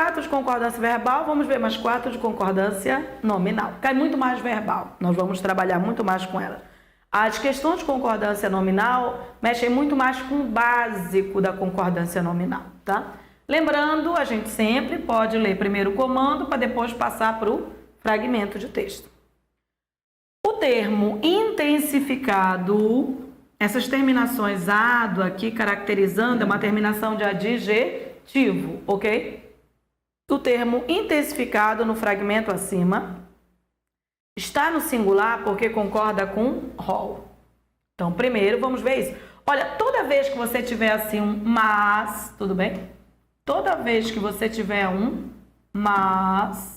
4 de concordância verbal, vamos ver mais 4 de concordância nominal. Cai muito mais verbal, nós vamos trabalhar muito mais com ela. As questões de concordância nominal mexem muito mais com o básico da concordância nominal, tá? Lembrando, a gente sempre pode ler primeiro o comando para depois passar para o fragmento de texto. O termo intensificado, essas terminações ado aqui caracterizando, é uma terminação de adjetivo, ok? O termo intensificado no fragmento acima está no singular porque concorda com rol. Então, primeiro, vamos ver isso. Olha, toda vez que você tiver assim um mas, tudo bem? Toda vez que você tiver um mas,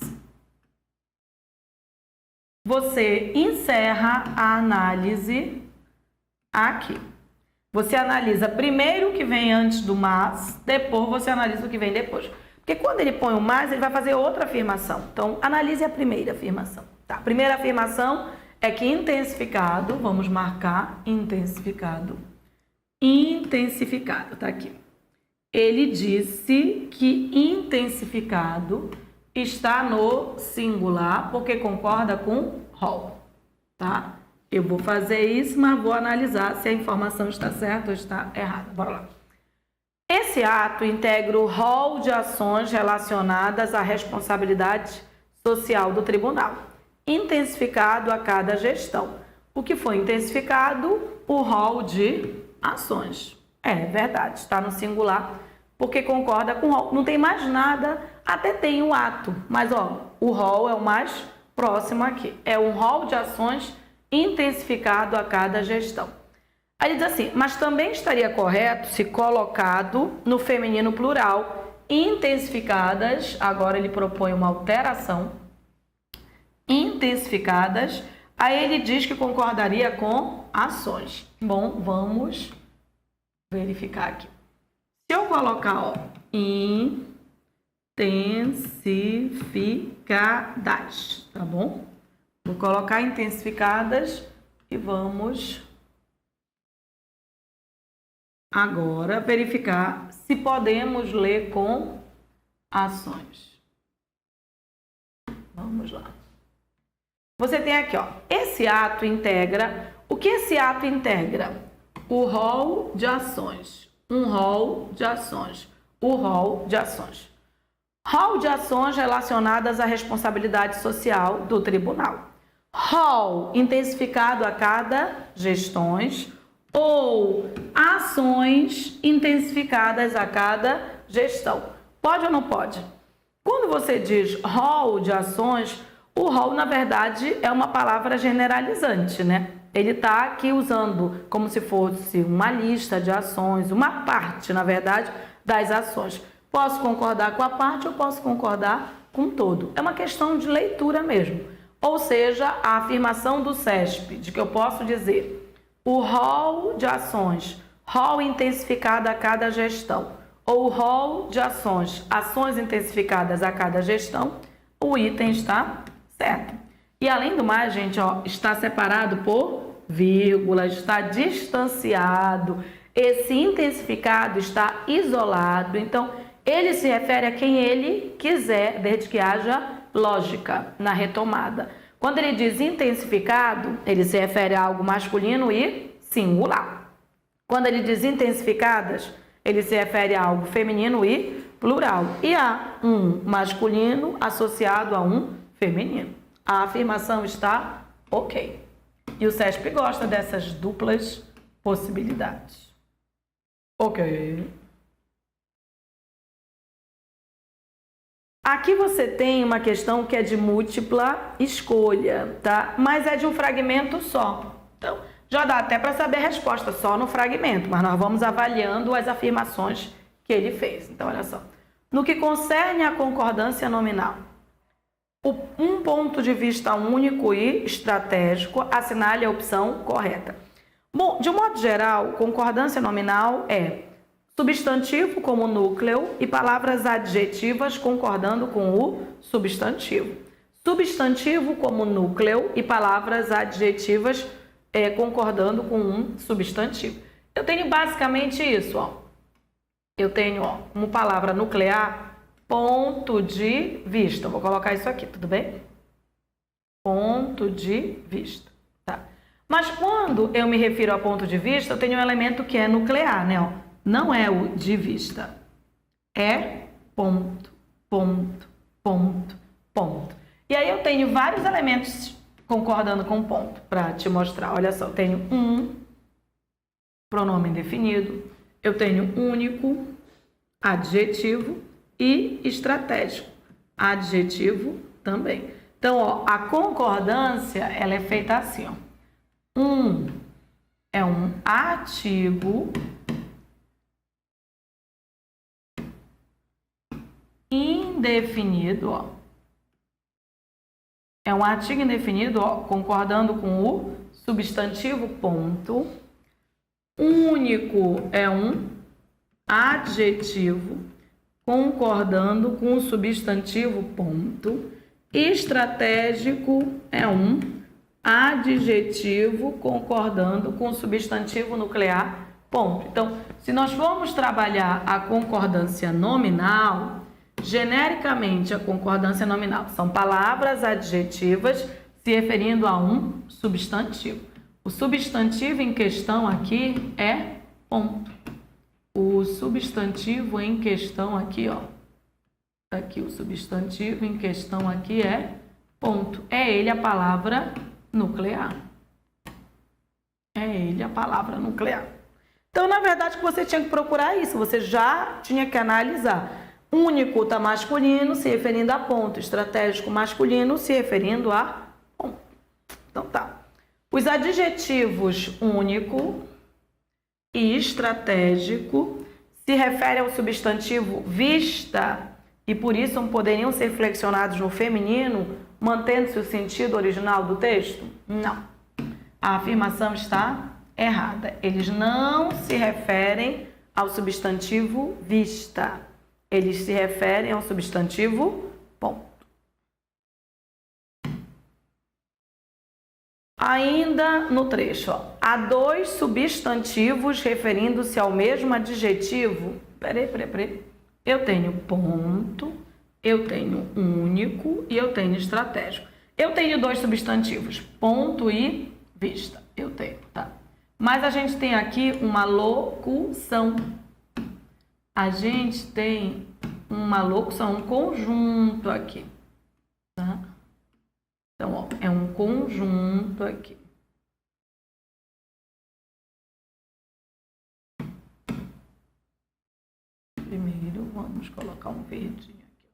você encerra a análise aqui. Você analisa primeiro o que vem antes do mas, depois você analisa o que vem depois. Porque quando ele põe o mas, ele vai fazer outra afirmação. Então, analise a primeira afirmação. Tá? A primeira afirmação é que intensificado, vamos marcar intensificado. Intensificado, tá aqui. Ele disse que intensificado está no singular porque concorda com rol, tá? Eu vou fazer isso, mas vou analisar se a informação está certa ou está errada. Bora lá. Esse ato integra o rol de ações relacionadas à responsabilidade social do tribunal, intensificado a cada gestão. O que foi intensificado? O rol de ações. É verdade, está no singular, porque concorda com o rol. Não tem mais nada, até tem o ato, mas ó, o rol é o mais próximo aqui. É um rol de ações intensificado a cada gestão. Aí ele diz assim, mas também estaria correto se colocado no feminino plural, intensificadas, agora ele propõe uma alteração, intensificadas, aí ele diz que concordaria com ações. Bom, vamos verificar aqui. Se eu colocar, ó, intensificadas, tá bom? Vou colocar intensificadas e vamos agora verificar se podemos ler com ações. Vamos lá. Você tem aqui, ó, esse ato integra. O que esse ato integra? O rol de ações. Um rol de ações. O rol de ações. Rol de ações relacionadas à responsabilidade social do tribunal. Rol intensificado a cada gestões ou ações intensificadas a cada gestão. Pode ou não pode? Quando você diz rol de ações, o rol, na verdade, é uma palavra generalizante, né? Ele está aqui usando como se fosse uma lista de ações, uma parte, na verdade, das ações. Posso concordar com a parte ou posso concordar com todo. É uma questão de leitura mesmo. Ou seja, a afirmação do CESP, de que eu posso dizer o rol de ações, rol intensificado a cada gestão, ou rol de ações, ações intensificadas a cada gestão, o item está certo. E além do mais, gente, ó, está separado por vírgula, está distanciado, esse intensificado está isolado, então ele se refere a quem ele quiser, desde que haja lógica na retomada. Quando ele diz intensificado, ele se refere a algo masculino e singular. Quando ele diz intensificadas, ele se refere a algo feminino e plural. E há um masculino associado a um feminino. A afirmação está ok. E o CESP gosta dessas duplas possibilidades. Ok. Aqui você tem uma questão que é de múltipla escolha, tá? Mas é de um fragmento só. Então, já dá até para saber a resposta só no fragmento, mas nós vamos avaliando as afirmações que ele fez. Então, olha só. No que concerne à concordância nominal, um ponto de vista único e estratégico, assinale a opção correta. Bom, de um modo geral, concordância nominal é substantivo como núcleo e palavras adjetivas concordando com o substantivo. Substantivo como núcleo e palavras adjetivas concordando com um substantivo. Eu tenho basicamente isso, ó. Eu tenho, ó, como palavra nuclear, ponto de vista. Eu vou colocar isso aqui, tudo bem? Ponto de vista, tá? Mas quando eu me refiro a ponto de vista, eu tenho um elemento que é nuclear, né? Ó, não é o de vista. É ponto, ponto, ponto, ponto. E aí eu tenho vários elementos concordando com ponto para te mostrar. Olha só, eu tenho um pronome indefinido, eu tenho único, adjetivo e estratégico. Adjetivo também. Então, ó, a concordância, ela é feita assim, ó. Um é um artigo indefinido, ó. É um artigo indefinido, ó, concordando com o substantivo ponto. Único é um adjetivo concordando com o substantivo ponto. Estratégico é um adjetivo concordando com o substantivo nuclear ponto. Então, se nós formos trabalhar a concordância nominal, genericamente a concordância nominal são palavras adjetivas se referindo a um substantivo. O substantivo em questão aqui é ponto. O substantivo em questão aqui, ó. Aqui o substantivo em questão aqui é ponto. É ele a palavra nuclear. É ele a palavra nuclear. Então, na verdade, você tinha que procurar isso. Você já tinha que analisar. Único está masculino, se referindo a ponto. Estratégico masculino, se referindo a ponto. Então, tá. Os adjetivos único e estratégico se referem ao substantivo vista e, por isso, não poderiam ser flexionados no feminino, mantendo-se o sentido original do texto? Não. A afirmação está errada. Eles não se referem ao substantivo vista. Eles se referem ao substantivo ponto. Ainda no trecho, ó, há dois substantivos referindo-se ao mesmo adjetivo. Peraí. Eu tenho ponto, eu tenho único e eu tenho estratégico. Eu tenho dois substantivos, ponto e vista. Eu tenho, tá? Mas a gente tem aqui uma locução. A gente tem uma locução, um conjunto aqui, tá? Então, ó, é um conjunto aqui. Primeiro, vamos colocar um verdinho aqui.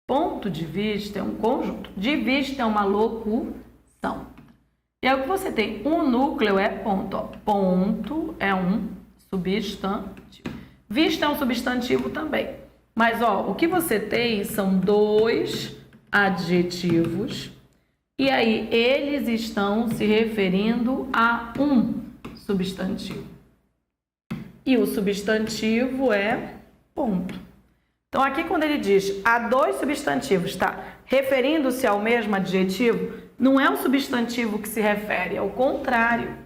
Ponto de vista é um conjunto. De vista é uma locução. E aí o que você tem? O núcleo é ponto. Ó. Ponto é um substantivo. Vista é um substantivo também. Mas, ó, o que você tem são dois adjetivos. E aí, eles estão se referindo a um substantivo. E o substantivo é ponto. Então, aqui quando ele diz há dois substantivos, tá? Referindo-se ao mesmo adjetivo, não é o substantivo que se refere, é o contrário.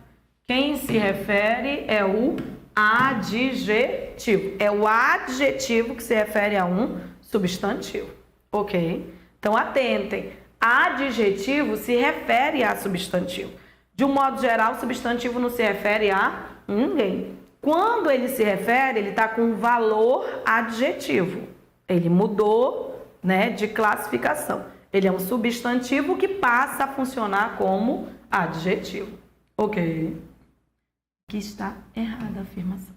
Quem se refere é o adjetivo. É o adjetivo que se refere a um substantivo. Ok? Então, atentem. Adjetivo se refere a substantivo. De um modo geral, substantivo não se refere a ninguém. Quando ele se refere, ele está com valor adjetivo. Ele mudou, né, de classificação. Ele é um substantivo que passa a funcionar como adjetivo. Ok? Aqui está errada a afirmação.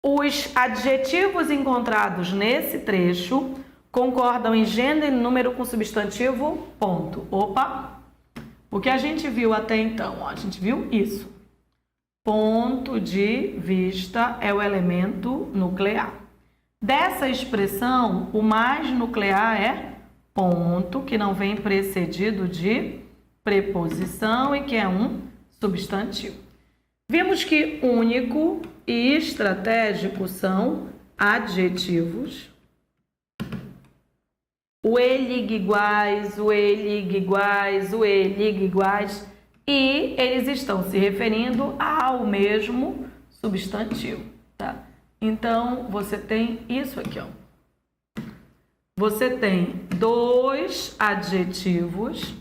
Os adjetivos encontrados nesse trecho concordam em gênero e número com o substantivo ponto. Opa! O que a gente viu até então? Ó, a gente viu isso. Ponto de vista é o elemento nuclear. Dessa expressão, o mais nuclear é ponto, que não vem precedido de preposição e que é um substantivo. Vimos que único e estratégico são adjetivos. O ele iguais, o ele iguais, o ele iguais, e eles estão se referindo ao mesmo substantivo, tá? Então, você tem isso aqui, ó. Você tem dois adjetivos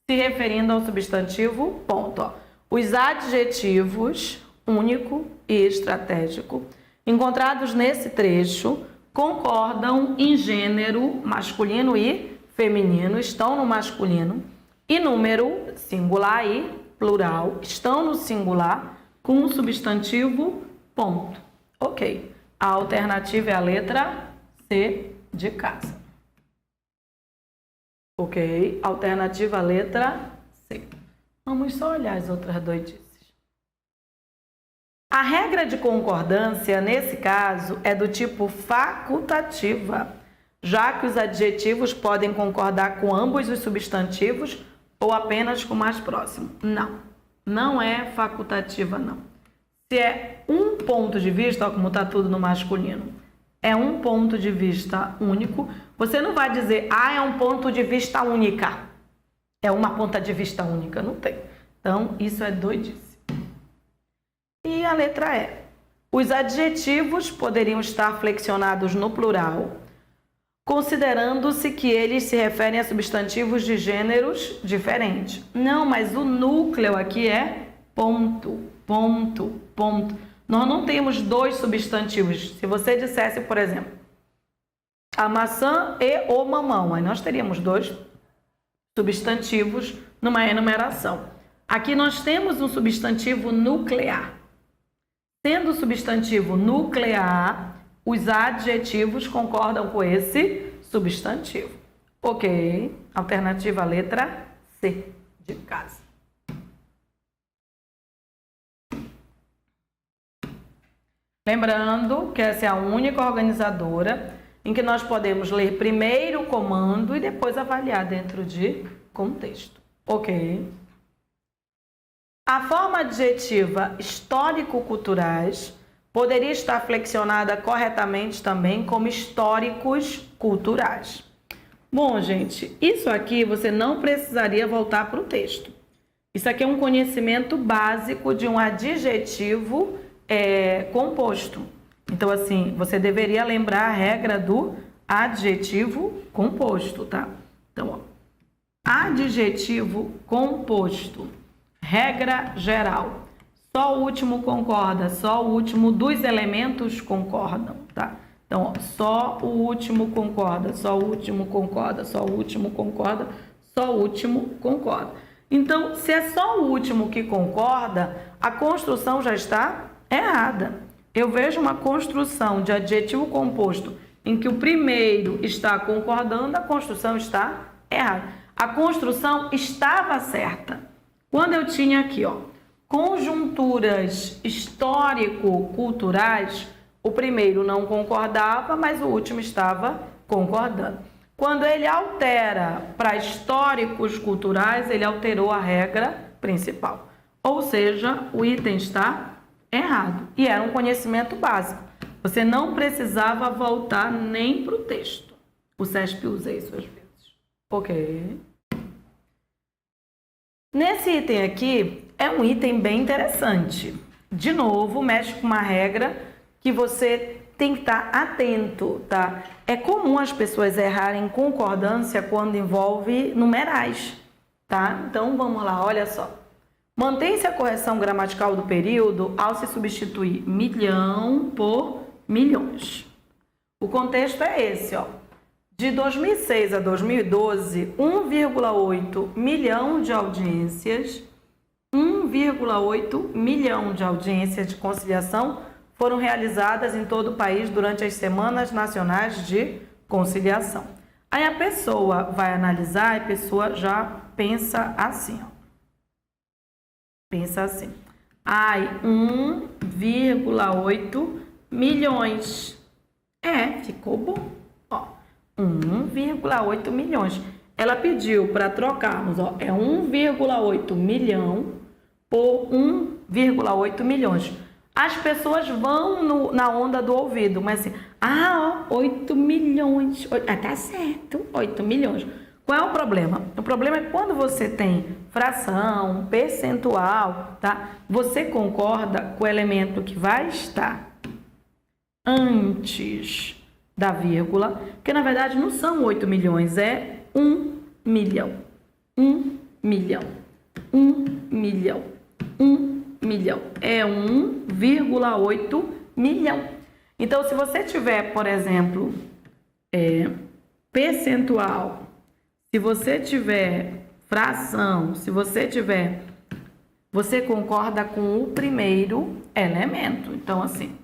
se referindo ao substantivo ponto. Ó. Os adjetivos único e estratégico encontrados nesse trecho concordam em gênero masculino e feminino, estão no masculino, e número singular e plural estão no singular com o substantivo ponto. Ok. A alternativa é a letra C de casa. Ok? Alternativa letra C. Vamos só olhar as outras doidices. A regra de concordância, nesse caso, é do tipo facultativa, já que os adjetivos podem concordar com ambos os substantivos ou apenas com o mais próximo. Não, não é facultativa, não. Se é um ponto de vista, ó, como está tudo no masculino, é um ponto de vista único, você não vai dizer, é um ponto de vista única. É uma ponta de vista única, não tem. Então, isso é doidice. E a letra E. Os adjetivos poderiam estar flexionados no plural, considerando-se que eles se referem a substantivos de gêneros diferentes. Não, mas o núcleo aqui é ponto, ponto, ponto. Nós não temos dois substantivos. Se você dissesse, por exemplo, a maçã e o mamão, aí nós teríamos dois substantivos numa enumeração. Aqui nós temos um substantivo nuclear. Sendo o substantivo nuclear, os adjetivos concordam com esse substantivo. Ok. Alternativa letra C de casa. Lembrando que essa é a única organizadora em que nós podemos ler primeiro o comando e depois avaliar dentro de contexto. Ok? A forma adjetiva histórico-culturais poderia estar flexionada corretamente também como históricos culturais. Bom, gente, isso aqui você não precisaria voltar para o texto. Isso aqui é um conhecimento básico de um adjetivo composto. Então, assim, você deveria lembrar a regra do adjetivo composto, tá? Então, ó, adjetivo composto, regra geral. Só o último concorda, só o último dos elementos concordam, tá? Então, ó, só o último concorda, só o último concorda, só o último concorda, só o último concorda. Então, se é só o último que concorda, a construção já está errada. Eu vejo uma construção de adjetivo composto em que o primeiro está concordando, a construção está errada. A construção estava certa. Quando eu tinha aqui, ó, conjunturas histórico-culturais, o primeiro não concordava, mas o último estava concordando. Quando ele altera para históricos culturais, ele alterou a regra principal. Ou seja, o item está errado. E era um conhecimento básico. Você não precisava voltar nem para o texto. O CESP usa isso às vezes. Ok. Nesse item aqui, é um item bem interessante. De novo, mexe com uma regra que você tem que estar atento, tá? É comum as pessoas errarem concordância quando envolve numerais, tá? Então, vamos lá, olha só. Mantém-se a correção gramatical do período ao se substituir milhão por milhões. O contexto é esse, ó. De 2006 a 2012, 1,8 milhão de audiências, 1,8 milhão de audiências de conciliação foram realizadas em todo o país durante as Semanas Nacionais de Conciliação. Aí a pessoa vai analisar e a pessoa já pensa assim, ó. Pensa assim. 1,8 milhões. Ficou bom. Ó, 1,8 milhões. Ela pediu para trocarmos, ó, 1,8 milhão por 1,8 milhões. As pessoas vão na onda do ouvido, mas assim, 8 milhões. Tá certo, 8 milhões. Qual é o problema? O problema é que quando você tem fração, percentual, tá? Você concorda com o elemento que vai estar antes da vírgula, que na verdade não são 8 milhões, é 1 milhão. 1 milhão. 1 milhão. 1 milhão. É 1,8 milhão. Então, se você tiver, por exemplo, percentual, se você tiver fração, se você tiver... Você concorda com o primeiro elemento. Então, assim,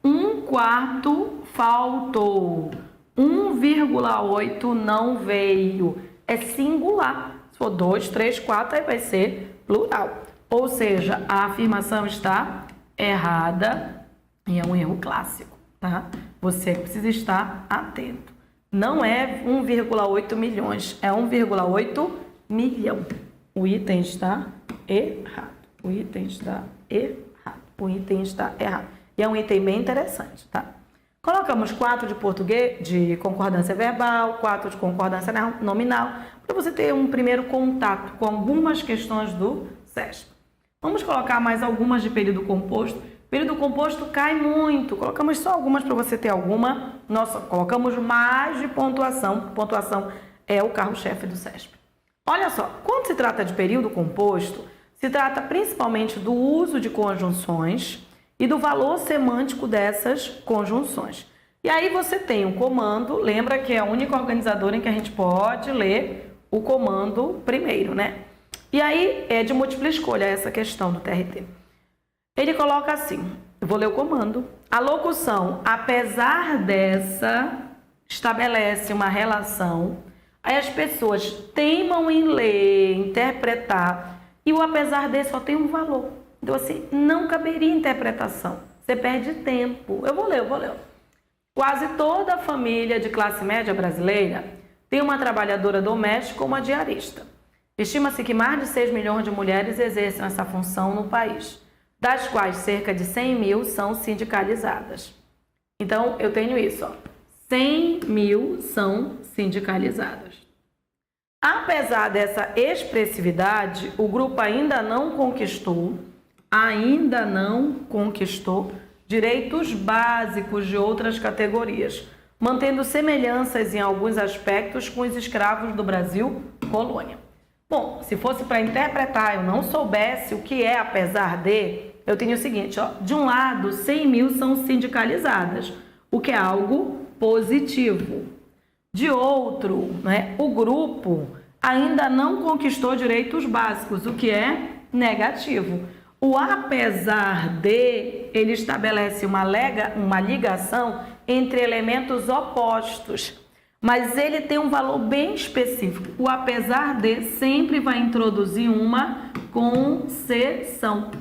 1/4 faltou, 1,8 não veio. É singular. Se for 2, 3, 4, aí vai ser plural. Ou seja, a afirmação está errada e é um erro clássico, tá? Você precisa estar atento. Não é 1,8 milhões, é 1,8 milhão. O item está errado. O item está errado. O item está errado. E é um item bem interessante, tá? Colocamos 4 de português, de concordância verbal, 4 de concordância nominal, para você ter um primeiro contato com algumas questões do SESP. Vamos colocar mais algumas de período composto. Período composto cai muito. Colocamos só algumas para você ter alguma. Nossa, colocamos mais de pontuação. Pontuação é o carro-chefe do SESP. Olha só, quando se trata de período composto, se trata principalmente do uso de conjunções e do valor semântico dessas conjunções. E aí você tem um comando, lembra que é a única organizadora em que a gente pode ler o comando primeiro, né? E aí é de múltipla escolha essa questão do TRT. Ele coloca assim, eu vou ler o comando. A locução, apesar dessa, estabelece uma relação. Aí as pessoas teimam em ler, interpretar, e o apesar desse só tem um valor. Então, assim, não caberia interpretação. Você perde tempo. Eu vou ler. Quase toda a família de classe média brasileira tem uma trabalhadora doméstica ou uma diarista. Estima-se que mais de 6 milhões de mulheres exercem essa função no país, das quais cerca de 100 mil são sindicalizadas. Então, eu tenho isso, ó. 100 mil são sindicalizadas. Apesar dessa expressividade, o grupo ainda não conquistou direitos básicos de outras categorias, mantendo semelhanças em alguns aspectos com os escravos do Brasil colônia. Bom, se fosse para interpretar, eu não soubesse o que é apesar de, eu tenho o seguinte, ó, de um lado, 100 mil são sindicalizadas, o que é algo positivo. De outro, né, o grupo ainda não conquistou direitos básicos, o que é negativo. O apesar de, ele estabelece uma ligação entre elementos opostos, mas ele tem um valor bem específico. O apesar de sempre vai introduzir uma concessão.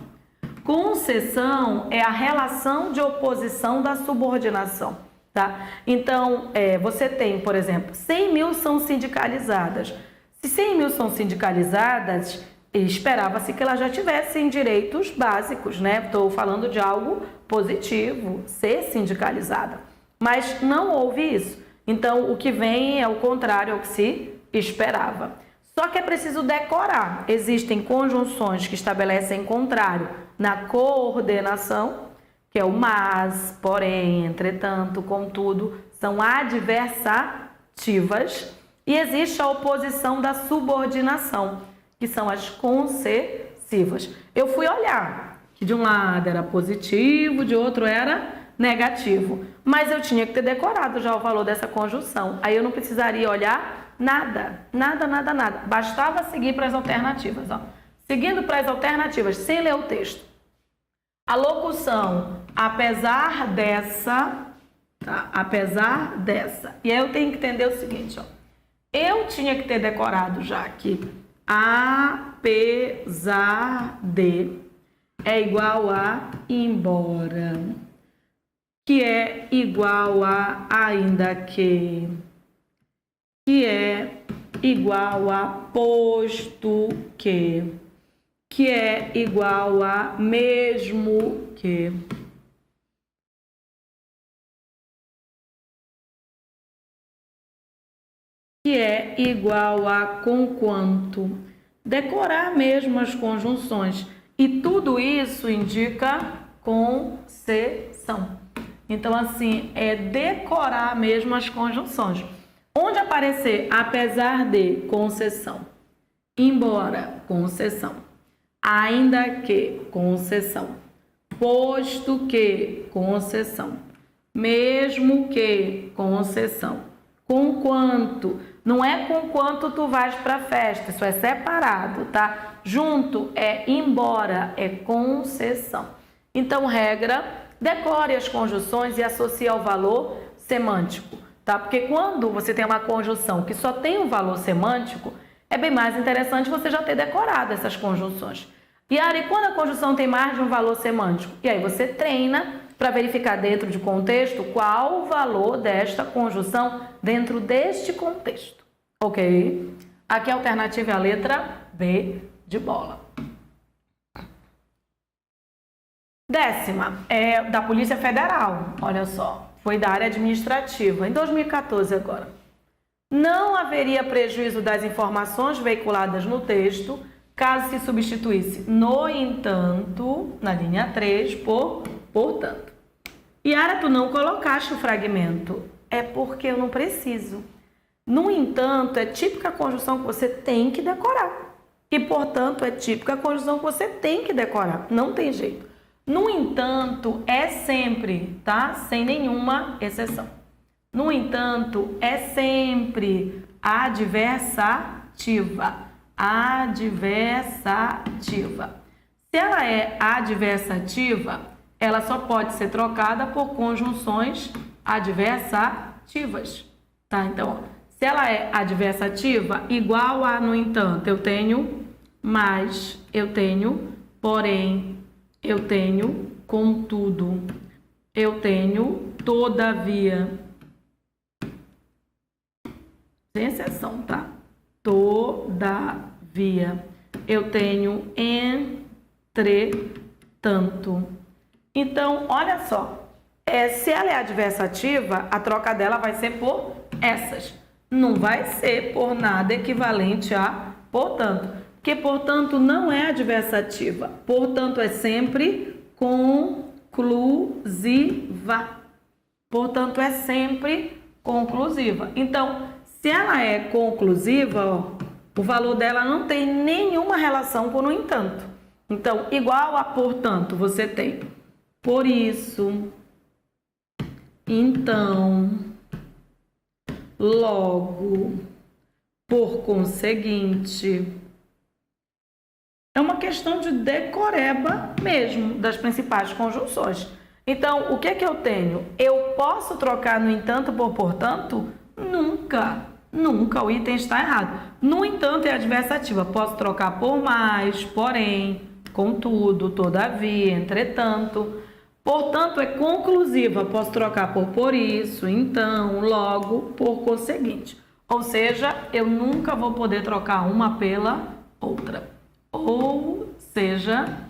Concessão é a relação de oposição da subordinação, tá? Então, você tem, por exemplo, 100 mil são sindicalizadas. Se 100 mil são sindicalizadas, esperava-se que elas já tivessem direitos básicos, né? Estou falando de algo positivo, ser sindicalizada. Mas não houve isso. Então, o que vem é o contrário ao que se esperava. Só que é preciso decorar. Existem conjunções que estabelecem contrário na coordenação, que é o mas, porém, entretanto, contudo, são adversativas. E existe a oposição da subordinação, que são as concessivas. Eu fui olhar, que de um lado era positivo, de outro era negativo. Mas eu tinha que ter decorado já o valor dessa conjunção. Aí eu não precisaria olhar nada. Bastava seguir para as alternativas. Ó. Seguindo para as alternativas, sem ler o texto. A locução, apesar dessa, tá? Apesar dessa. E aí eu tenho que entender o seguinte, ó. Eu tinha que ter decorado já aqui. Apesar de é igual a embora, que é igual a ainda que é igual a posto que é igual a mesmo que é igual a conquanto. Decorar mesmo as conjunções. E tudo isso indica concessão. Então, assim, é decorar mesmo as conjunções. Onde aparecer apesar de, concessão. Embora, concessão. Ainda que, concessão. Posto que, concessão. Mesmo que, concessão. Com quanto. Não é com quanto tu vais para a festa, isso é separado, tá? Junto é embora, é concessão. Então, regra, decore as conjunções e associe ao valor semântico, tá? Porque quando você tem uma conjunção que só tem um valor semântico, é bem mais interessante você já ter decorado essas conjunções. E aí, quando a conjunção tem mais de um valor semântico, e aí você treina para verificar dentro de contexto qual o valor desta conjunção dentro deste contexto, ok? Aqui a alternativa é a letra B de bola. 10ª é da Polícia Federal, olha só, foi da área administrativa, em 2014 agora. Não haveria prejuízo das informações veiculadas no texto, caso se substituísse, no entanto, na linha 3, por portanto. Yara, tu não colocaste o fragmento. É porque eu não preciso. No entanto, é típica conjunção que você tem que decorar. E, portanto, é típica conjunção que você tem que decorar. Não tem jeito. No entanto, é sempre, tá? Sem nenhuma exceção. No entanto, é sempre adversativa. Adversativa. Se ela é adversativa, ela só pode ser trocada por conjunções adversativas, tá? Então, se ela é adversativa, igual a, no entanto, eu tenho, mas, eu tenho, porém, eu tenho, contudo, eu tenho, todavia, sem exceção, tá? Todavia, eu tenho, entretanto. Então, olha só, se ela é adversativa, a troca dela vai ser por essas. Não vai ser por nada equivalente a portanto. Porque, portanto, não é adversativa. Portanto, é sempre conclusiva. Portanto, é sempre conclusiva. Então, se ela é conclusiva, ó, o valor dela não tem nenhuma relação com o no entanto. Então, igual a portanto, você tem por isso, então, logo, por conseguinte. É uma questão de decoreba mesmo das principais conjunções. Então, o que é que eu tenho? Eu posso trocar no entanto por portanto? Nunca, nunca. O item está errado. No entanto, é adversativa. Posso trocar por mais, porém, contudo, todavia, entretanto. Portanto, é conclusiva. Posso trocar por isso, então, logo, por conseguinte. Ou seja, eu nunca vou poder trocar uma pela outra. Ou seja,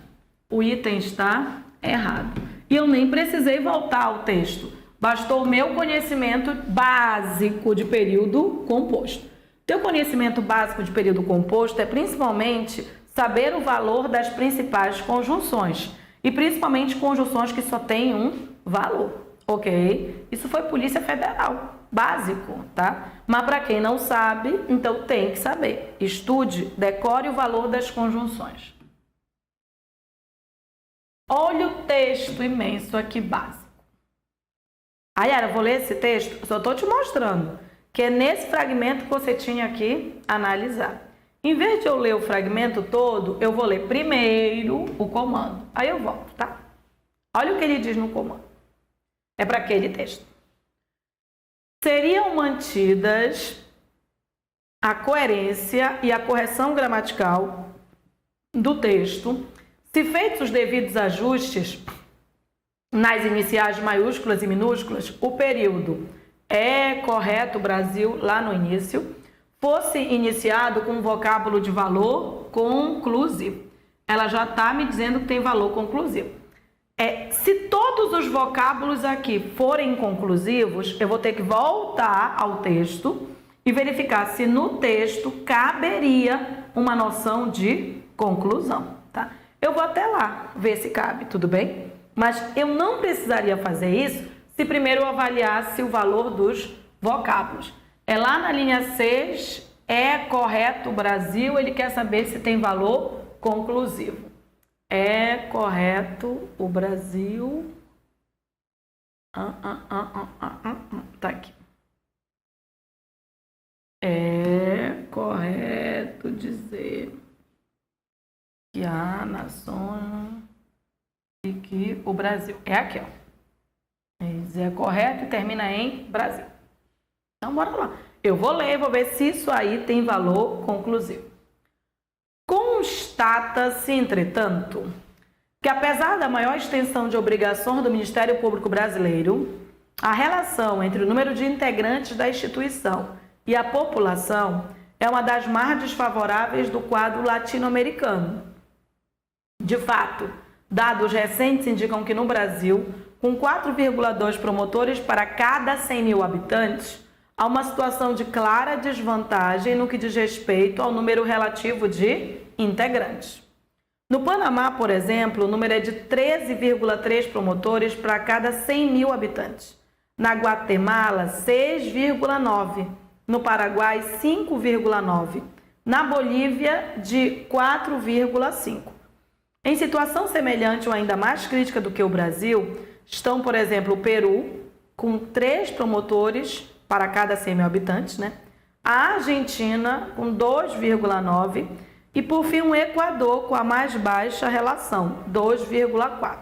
o item está errado. E eu nem precisei voltar ao texto. Bastou o meu conhecimento básico de período composto. Teu conhecimento básico de período composto é principalmente saber o valor das principais conjunções. E principalmente conjunções que só têm um valor, ok? Isso foi Polícia Federal, básico, tá? Mas para quem não sabe, então tem que saber. Estude, decore o valor das conjunções. Olha o texto imenso aqui básico. Aí, Yara, vou ler esse texto? Só estou te mostrando que é nesse fragmento que você tinha que analisar. Em vez de eu ler o fragmento todo, eu vou ler primeiro o comando. Aí eu volto, tá? Olha o que ele diz no comando. É para aquele texto. Seriam mantidas a coerência e a correção gramatical do texto, se feitos os devidos ajustes nas iniciais maiúsculas e minúsculas, o período é correto Brasil lá no início, fosse iniciado com um vocábulo de valor conclusivo. Ela já está me dizendo que tem valor conclusivo. Se todos os vocábulos aqui forem conclusivos, eu vou ter que voltar ao texto e verificar se no texto caberia uma noção de conclusão, tá? Eu vou até lá ver se cabe, tudo bem? Mas eu não precisaria fazer isso se primeiro eu avaliasse o valor dos vocábulos. É lá na linha 6, é correto o Brasil, ele quer saber se tem valor conclusivo. É correto o Brasil. Tá aqui. É correto dizer que há nações e que o Brasil. É aqui, ó. É correto e termina em Brasil. Então, bora lá. Eu vou ler, vou ver se isso aí tem valor conclusivo. Constata-se, entretanto, que apesar da maior extensão de obrigações do Ministério Público Brasileiro, a relação entre o número de integrantes da instituição e a população é uma das mais desfavoráveis do quadro latino-americano. De fato, dados recentes indicam que no Brasil, com 4,2 promotores para cada 100 mil habitantes, há uma situação de clara desvantagem no que diz respeito ao número relativo de integrantes. No Panamá, por exemplo, o número é de 13,3 promotores para cada 100 mil habitantes. Na Guatemala, 6,9. No Paraguai, 5,9. Na Bolívia, de 4,5. Em situação semelhante ou ainda mais crítica do que o Brasil, estão, por exemplo, o Peru, com 3 promotores para cada 100 mil habitantes, né? A Argentina, com 2,9. E, por fim, o Equador, com a mais baixa relação, 2,4.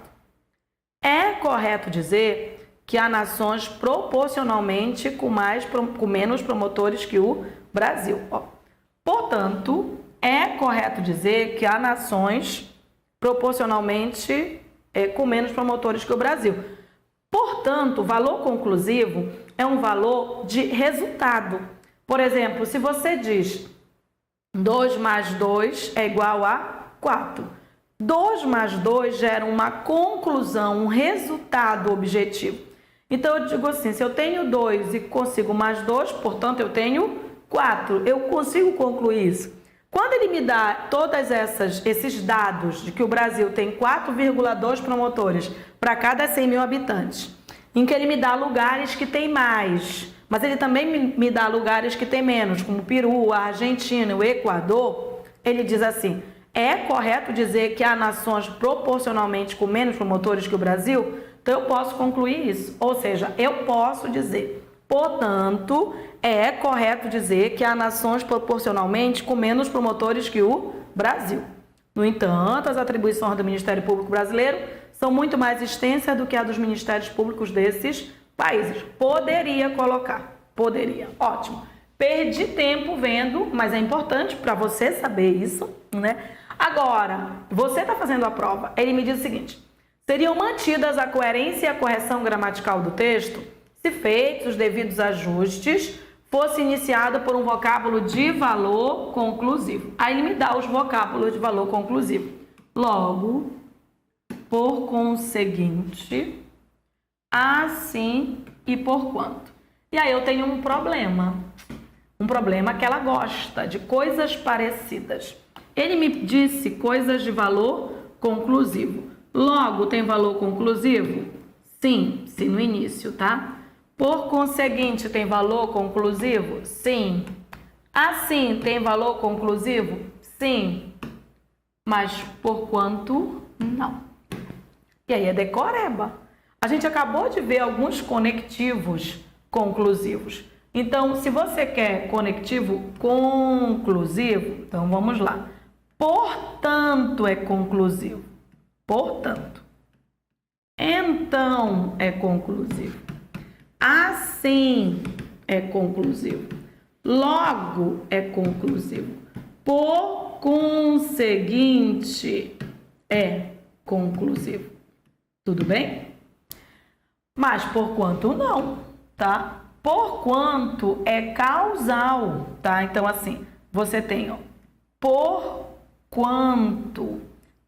É correto dizer que há nações proporcionalmente com menos promotores que o Brasil. Portanto, é correto dizer que há nações proporcionalmente com menos promotores que o Brasil. Portanto, o valor conclusivo é um valor de resultado. Por exemplo, se você diz 2 mais 2 é igual a 4. 2 mais 2 gera uma conclusão, um resultado objetivo. Então, eu digo assim, se eu tenho 2 e consigo mais 2, portanto, eu tenho 4. Eu consigo concluir isso. Quando ele me dá todos esses dados de que o Brasil tem 4,2 promotores para cada 100 mil habitantes, em que ele me dá lugares que tem mais, mas ele também me dá lugares que tem menos, como o Peru, a Argentina, o Equador, ele diz assim, é correto dizer que há nações proporcionalmente com menos promotores que o Brasil? Então, eu posso concluir isso. Ou seja, eu posso dizer, portanto, é correto dizer que há nações proporcionalmente com menos promotores que o Brasil. No entanto, as atribuições do Ministério Público Brasileiro são muito mais extensas do que a dos Ministérios Públicos desses países. Poderia colocar. Poderia. Ótimo. Perdi tempo vendo, mas é importante para você saber isso, né? Agora, você está fazendo a prova. Ele me diz o seguinte, seriam mantidas a coerência e a correção gramatical do texto se feitos os devidos ajustes, fosse iniciado por um vocábulo de valor conclusivo. Aí ele me dá os vocábulos de valor conclusivo. Logo, por conseguinte, assim e porquanto. E aí eu tenho um problema. Um problema que ela gosta de coisas parecidas. Ele me disse coisas de valor conclusivo. Logo, tem valor conclusivo? Sim, se no início, tá? Por conseguinte, tem valor conclusivo? Sim. Assim, tem valor conclusivo? Sim. Mas por quanto, não. E aí é decoreba. A gente acabou de ver alguns conectivos conclusivos. Então, se você quer conectivo conclusivo, então vamos lá. Portanto, é conclusivo. Portanto. Então, é conclusivo. Assim, é conclusivo. Logo, é conclusivo. Por conseguinte, é conclusivo. Tudo bem? Mas por quanto não, tá? Por quanto é causal, tá? Então, assim, você tem, ó, por quanto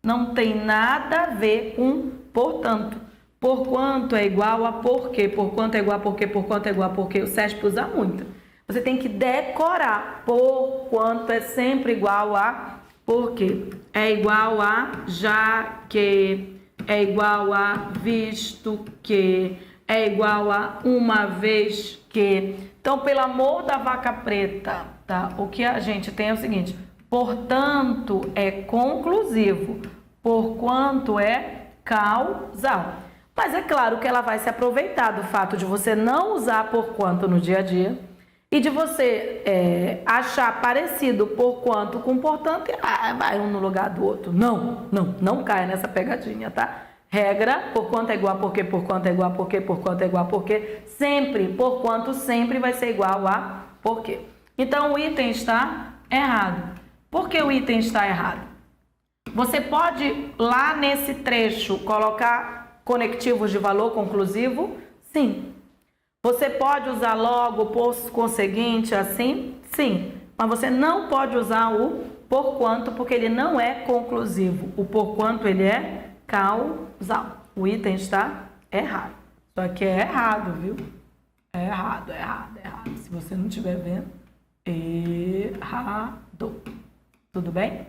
não tem nada a ver com portanto. Por quanto é igual a porquê, por quanto é igual a porquê, por quanto é igual a porquê. O SESP usa muito. Você tem que decorar. Por quanto é sempre igual a porquê. É igual a já que, é igual a visto que, é igual a uma vez que. Então, pelo amor da vaca preta, tá? O que a gente tem é o seguinte: portanto, é conclusivo, porquanto é causal. Mas é claro que ela vai se aproveitar do fato de você não usar porquanto no dia a dia e de você achar parecido porquanto com portanto e vai um no lugar do outro. Não caia nessa pegadinha, tá? Regra, porquanto é igual a porquê, porquanto é igual a porquê, porquanto é igual a porquê. Sempre, porquanto sempre vai ser igual a porquê. Então, o item está errado. Por que o item está errado? Você pode, lá nesse trecho, colocar conectivos de valor conclusivo? Sim. Você pode usar logo, por conseguinte, assim? Sim. Mas você não pode usar o porquanto, porque ele não é conclusivo. O porquanto, ele é causal. O item está errado. Isso aqui é errado, viu? É errado. Se você não estiver vendo, errado. Tudo bem?